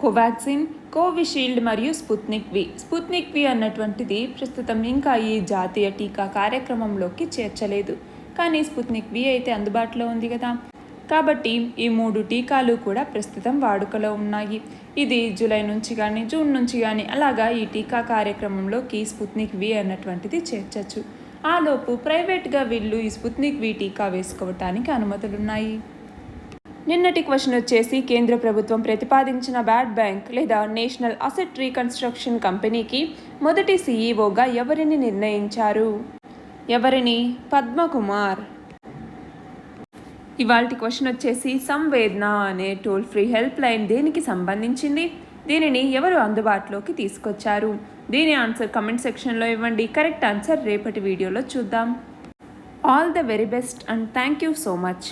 కోవాక్సిన్, కోవిషీల్డ్ మరియు స్పుత్నిక్ వి అన్నటువంటిది ప్రస్తుతం ఇంకా ఈ జాతీయ టీకా కార్యక్రమంలోకి చేర్చలేదు. కానీ స్పుత్నిక్ వి అయితే అందుబాటులో ఉంది కదా. కాబట్టి ఈ 3 టీకాలు కూడా ప్రస్తుతం వాడుకలో ఉన్నాయి. ఇది జూలై నుంచి కానీ జూన్ నుంచి కానీ అలాగా ఈ టీకా కార్యక్రమంలోకి స్పుత్నిక్ వి అన్నటువంటిది చేర్చచ్చు. ఆలోపు ప్రైవేట్గా వీళ్ళు ఈ స్పుత్నిక్ వి టీకా వేసుకోవటానికి అనుమతులున్నాయి. నిన్నటి క్వశ్చన్ వచ్చేసి, కేంద్ర ప్రభుత్వం ప్రతిపాదించిన బ్యాడ్ బ్యాంక్ లేదా నేషనల్ అసెట్ రీకన్స్ట్రక్షన్ కంపెనీకి మొదటి సీఈఓగా ఎవరిని నిర్ణయించారు? పద్మకుమార్. ఇవాల్టి క్వశ్చన్ వచ్చేసి, సంవేదన అనే టోల్ ఫ్రీ హెల్ప్ లైన్ దేనికి సంబంధించింది? దీనిని ఎవరు అందుబాటులోకి తీసుకొచ్చారు? దీని ఆన్సర్ కమెంట్ సెక్షన్లో ఇవ్వండి. కరెక్ట్ ఆన్సర్ రేపటి వీడియోలో చూద్దాం. All the very best and thank you so much.